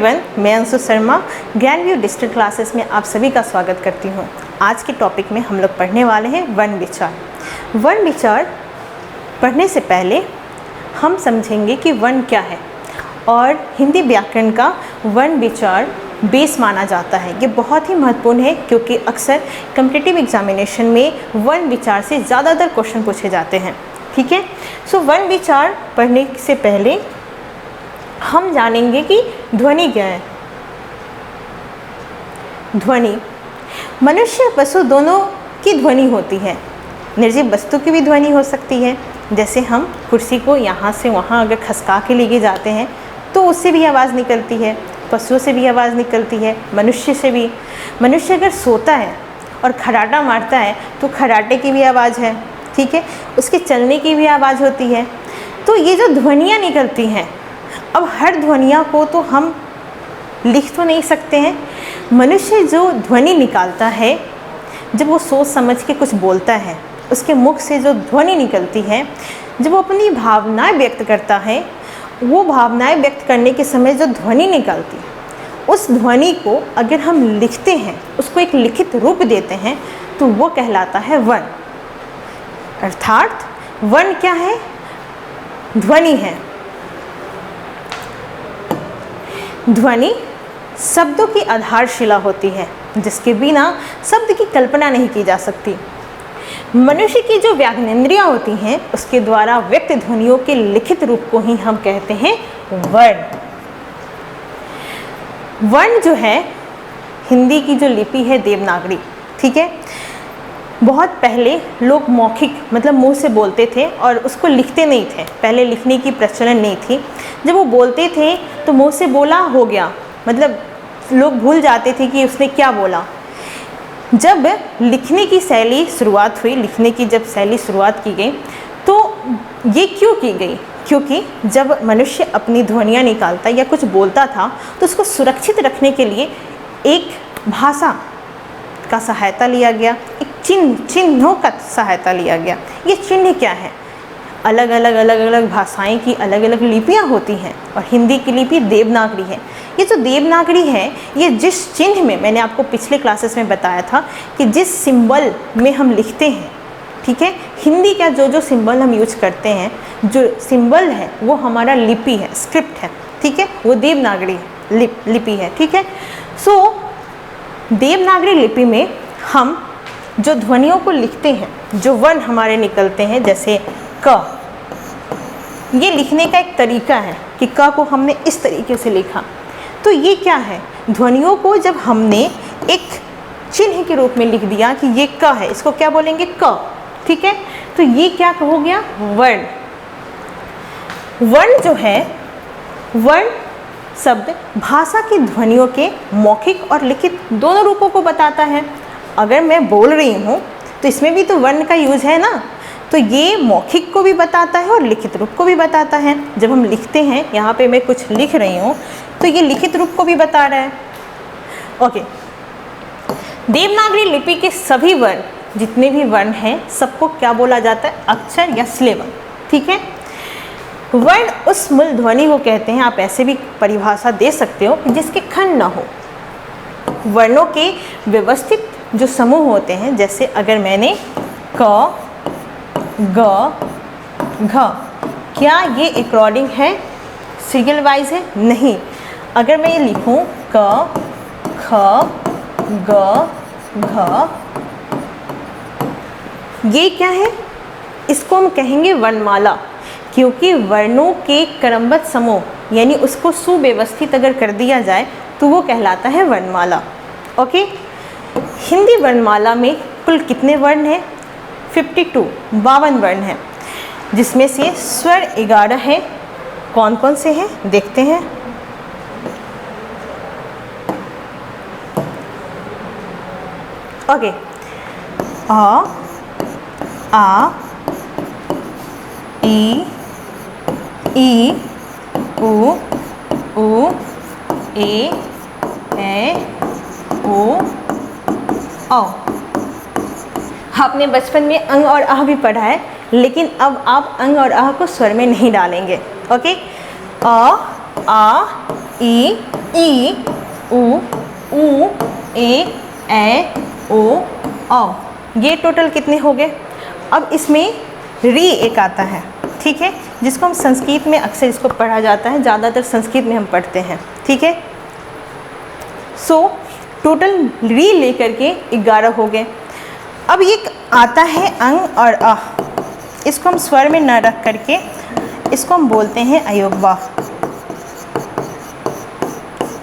Everyone, मैं अंशु शर्मा ज्ञान view digital classes में आप सभी का स्वागत करती हूँ। आज के टॉपिक में हम लोग पढ़ने वाले हैं वर्ण विचार। वर्ण विचार पढ़ने से पहले हम समझेंगे कि वर्ण क्या है और हिंदी व्याकरण का वर्ण विचार बेस माना जाता है। ये बहुत ही महत्वपूर्ण है क्योंकि अक्सर कॉम्पिटिटिव एग्जामिनेशन में वर्ण विचार से ज़्यादातर क्वेश्चन पूछे जाते हैं। ठीक है, सो वर्ण विचार पढ़ने से पहले हम जानेंगे कि ध्वनि क्या है। ध्वनि मनुष्य पशु दोनों की ध्वनि होती है। निर्जीव वस्तु की भी ध्वनि हो सकती है, जैसे हम कुर्सी को यहाँ से वहाँ अगर खसका के लेके जाते हैं तो उससे भी आवाज़ निकलती है, पशुओं से भी आवाज़ निकलती है, मनुष्य से भी। मनुष्य अगर सोता है और खर्राटा मारता है तो खर्राटे की भी आवाज़ है, ठीक है, उसके चलने की भी आवाज़ होती है। तो ये जो ध्वनियाँ निकलती हैं, अब हर ध्वनियाँ को तो हम लिख तो नहीं सकते हैं। मनुष्य जो ध्वनि निकालता है, जब वो सोच समझ के कुछ बोलता है, उसके मुख से जो ध्वनि निकलती है, जब वो अपनी भावनाएं व्यक्त करता है, वो भावनाएं व्यक्त करने के समय जो ध्वनि निकलती है, उस ध्वनि को अगर हम लिखते हैं, उसको एक लिखित रूप देते हैं, तो वो कहलाता है वर्ण। अर्थात वर्ण क्या है? ध्वनि है। ध्वनि शब्दों की आधारशिला होती है, जिसके बिना शब्द की कल्पना नहीं की जा सकती। मनुष्य की जो व्याघ्रेंद्रियाँ होती हैं, उसके द्वारा व्यक्त ध्वनियों के लिखित रूप को ही हम कहते हैं वर्ण। वर्ण जो है, हिंदी की जो लिपि है देवनागरी, ठीक है। बहुत पहले लोग मौखिक मतलब मुंह से बोलते थे और उसको लिखते नहीं थे। पहले लिखने की प्रचलन नहीं थी। जब वो बोलते थे तो मुंह से बोला हो गया, मतलब लोग भूल जाते थे कि उसने क्या बोला। जब लिखने की शैली शुरुआत हुई, लिखने की जब शैली शुरुआत की गई, तो ये क्यों की गई? क्योंकि जब मनुष्य अपनी ध्वनियाँ निकालता या कुछ बोलता था तो उसको सुरक्षित रखने के लिए एक भाषा का सहायता लिया गया, एक चिन्हों का सहायता लिया गया। ये चिन्ह क्या है? अलग अलग भाषाएं की अलग अलग लिपियां होती हैं और हिंदी की लिपि देवनागरी है। ये जो देवनागरी है, ये जिस चिन्ह में, मैंने आपको पिछले क्लासेस में बताया था कि जिस सिंबल में हम लिखते हैं, ठीक है, हिंदी का जो सिंबल हम यूज करते हैं, जो सिंबल है वो हमारा लिपि है, स्क्रिप्ट है, ठीक है, वो देवनागरी लिपि है, ठीक है। सो देवनागरी लिपि में हम जो ध्वनियों को लिखते हैं, जो वर्ण हमारे निकलते हैं, जैसे क, ये लिखने का एक तरीका है कि क को हमने इस तरीके से लिखा। तो ये क्या है? ध्वनियों को जब हमने एक चिन्ह के रूप में लिख दिया कि ये क है, इसको क्या बोलेंगे? क, ठीक है। तो ये क्या हो गया? वर्ण। वर्ण जो है, वर्ण शब्द भाषा की ध्वनियों के मौखिक और लिखित दोनों रूपों को बताता है। अगर मैं बोल रही हूँ तो इसमें भी तो वर्ण का यूज है ना, तो ये मौखिक को भी बताता है और लिखित रूप को भी बताता है। जब हम लिखते हैं, यहाँ पे मैं कुछ लिख रही हूँ तो ये लिखित रूप को भी बता रहा है। ओके, देवनागरी लिपि के सभी वर्ण, जितने भी वर्ण हैं, सबको क्या बोला जाता है? अक्षर या सिलेबल, ठीक है। वर्ण उस मूल ध्वनि को कहते हैं, आप ऐसे भी परिभाषा दे सकते हो, जिसके खंड ना हो। वर्णों के व्यवस्थित जो समूह होते हैं, जैसे अगर मैंने क, ग, घ, क्या ये अकॉर्डिंग है? सीरियल वाइज है? नहीं। अगर मैं ये लिखूं क, ख, ग, घ, ये क्या है? इसको हम कहेंगे वर्णमाला, क्योंकि वर्णों के क्रमबद्ध समूह, यानी उसको सुव्यवस्थित अगर कर दिया जाए तो वो कहलाता है वर्णमाला। ओके, हिंदी वर्णमाला में कुल कितने वर्ण हैं? 52 वर्ण हैं, जिसमें से स्वर 11 हैं। कौन कौन से हैं देखते हैं। ओके, आ, ई, उ, ए, ओ, औ। आपने बचपन में अंग और आह भी पढ़ा है, लेकिन अब आप अंग और आह को स्वर में नहीं डालेंगे। ओके, अ, आ, ई, ई, उ, ए, ओ, औ। ये टोटल कितने हो गए? अब इसमें री एक आता है, ठीक है, जिसको हम संस्कृत में अक्सर इसको पढ़ा जाता है, ज़्यादातर संस्कृत में हम पढ़ते हैं, ठीक है। सो टोटल री लेकर के 11 हो गए। अब ये आता है अंग और अ, इसको हम स्वर में न रख करके इसको हम बोलते हैं अयोगवाह,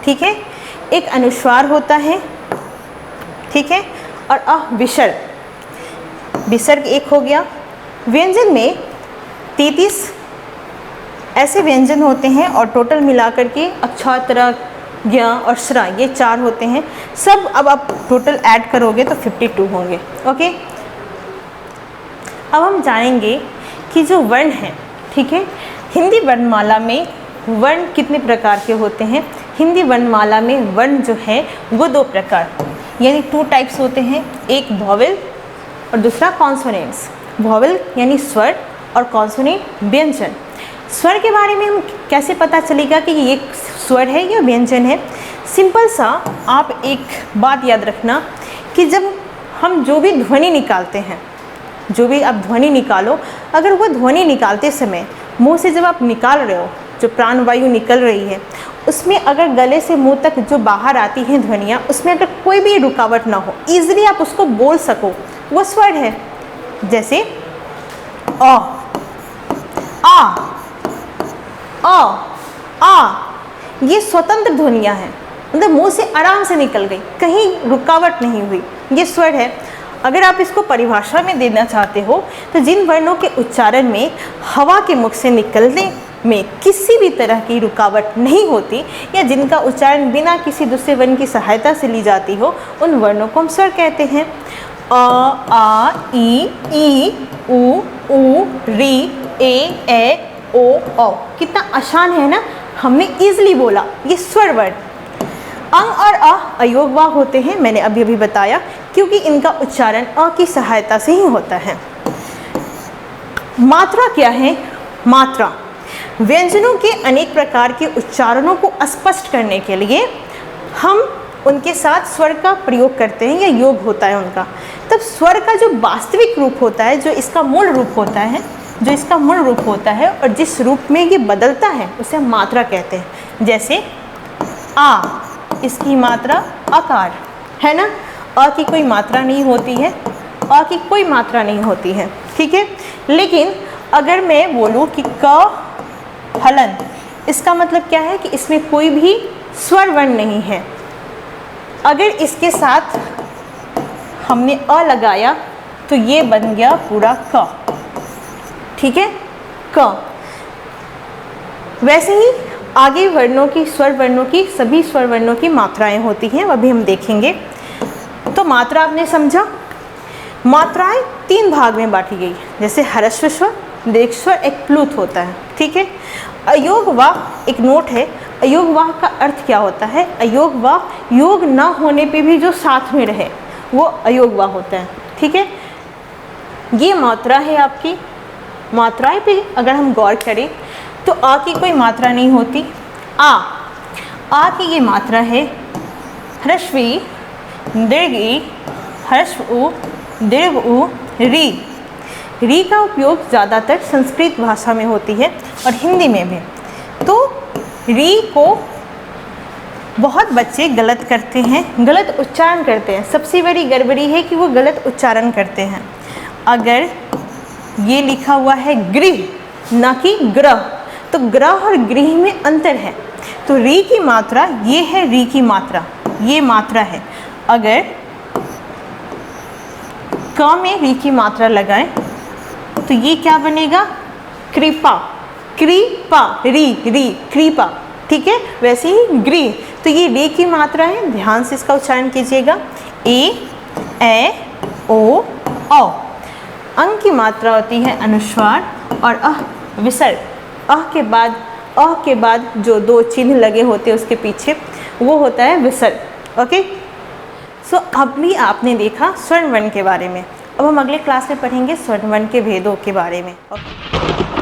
ठीक है। एक अनुस्वार होता है, ठीक है, और अ विसर्ग, विसर्ग एक हो गया। व्यंजन में 33 ऐसे व्यंजन होते हैं और टोटल मिलाकर के अक्षात्र, ज्ञ और श्र ये 4 होते हैं। सब अब आप टोटल ऐड करोगे तो 52 होंगे, ओके। अब हम जानेंगे कि जो वर्ण हैं, ठीक है, हिंदी वर्णमाला में वर्ण कितने प्रकार के होते हैं। हिंदी वर्णमाला में वर्ण जो है वो 2 प्रकार यानी 2 टाइप्स होते हैं, एक वॉवेल और दूसरा कॉन्सोनेंट्स। वॉवेल यानी स्वर और कॉन्सोनेंट व्यंजन। स्वर के बारे में हम कैसे पता चलेगा कि ये स्वर है या व्यंजन है? सिंपल सा आप एक बात याद रखना कि जब हम जो भी ध्वनि निकालते हैं, जो भी आप ध्वनि निकालो, अगर वो ध्वनि निकालते समय मुंह से जब आप निकाल रहे हो, जो प्राणवायु निकल रही है, उसमें अगर गले से मुंह तक जो बाहर आती हैं ध्वनियाँ, उसमें अगर कोई भी रुकावट ना हो, ईजिली आप उसको बोल सको, वो स्वर है। जैसे अ, आ, ये स्वतंत्र ध्वनियाँ हैं, मतलब मुंह से आराम से निकल गई, कहीं रुकावट नहीं हुई, ये स्वर है। अगर आप इसको परिभाषा में देना चाहते हो तो जिन वर्णों के उच्चारण में हवा के मुख से निकलने में किसी भी तरह की रुकावट नहीं होती या जिनका उच्चारण बिना किसी दूसरे वर्ण की सहायता से ली जाती हो, उन वर्णों को हम स्वर कहते हैं। अ, आ, ई, उ, री, ए, ओ, औ। कितना आसान है ना, हमने इजीली बोला, ये स्वर वर्ण। अंग और अ अयोगवाह होते हैं, मैंने अभी अभी बताया, क्योंकि इनका उच्चारण अ की सहायता से ही होता है। मात्रा क्या है? मात्रा व्यंजनों के अनेक प्रकार के उच्चारणों को स्पष्ट करने के लिए हम उनके साथ स्वर का प्रयोग करते हैं या योग होता है उनका। तब स्वर का जो वास्तविक रूप होता है, जो इसका मूल रूप होता है, जो इसका मूल रूप होता है और जिस रूप में ये बदलता है, उसे हम मात्रा कहते हैं। जैसे आ, इसकी मात्रा आकार है ना, अ की कोई मात्रा नहीं होती है, अ की कोई मात्रा नहीं होती है, ठीक है। लेकिन अगर मैं बोलूँ कि क हलन, इसका मतलब क्या है कि इसमें कोई भी स्वर वर्ण नहीं है। अगर इसके साथ हमने अ लगाया तो ये बन गया पूरा क, ठीक है, क। वैसे ही आगे वर्णों की, स्वर वर्णों की, सभी स्वर वर्णों की मात्राएं होती हैं, वह भी हम देखेंगे। तो मात्रा आपने समझा। मात्राएं 3 भाग में बांटी गई, जैसे ह्रस्व स्वर, दीर्घ स्वर, एक प्लुत होता है, ठीक है। अयोगवाह एक नोट है। अयोगवाह का अर्थ क्या होता है? अयोगवाह योग ना होने पे भी जो साथ में रहे वो अयोगवाह होता है, ठीक है। ये मात्रा है आपकी। मात्राएं पे अगर हम गौर करें तो आ की कोई मात्रा नहीं होती। आ की ये मात्रा है ह्रस्व ई, दीर्घ ई, ह्रस्व उ, दीर्घ उ, री। री का उपयोग ज़्यादातर संस्कृत भाषा में होती है और हिंदी में भी। तो री को बहुत बच्चे गलत करते हैं, गलत उच्चारण करते हैं। सबसे बड़ी गड़बड़ी है कि वो गलत उच्चारण करते हैं। अगर ये लिखा हुआ है गृह ना कि ग्रह, तो ग्रह और गृह में अंतर है। तो री की मात्रा ये है, री की मात्रा ये मात्रा है। अगर क में री की मात्रा लगाएं तो ये क्या बनेगा? कृपा, कृपा, री री कृपा, ठीक है। वैसे ही गृह, तो ये री की मात्रा है, ध्यान से इसका उच्चारण कीजिएगा। ए, ओ, औ। अंग की मात्रा होती है अनुस्वार और विसर्ग। अ के बाद जो 2 चिन्ह लगे होते हैं उसके पीछे, वो होता है विसर्ग, ओके। सो अब भी आपने देखा स्वर्ण वर्ण के बारे में। अब हम अगले क्लास में पढ़ेंगे स्वर्ण वर्ण के भेदों के बारे में, ओके।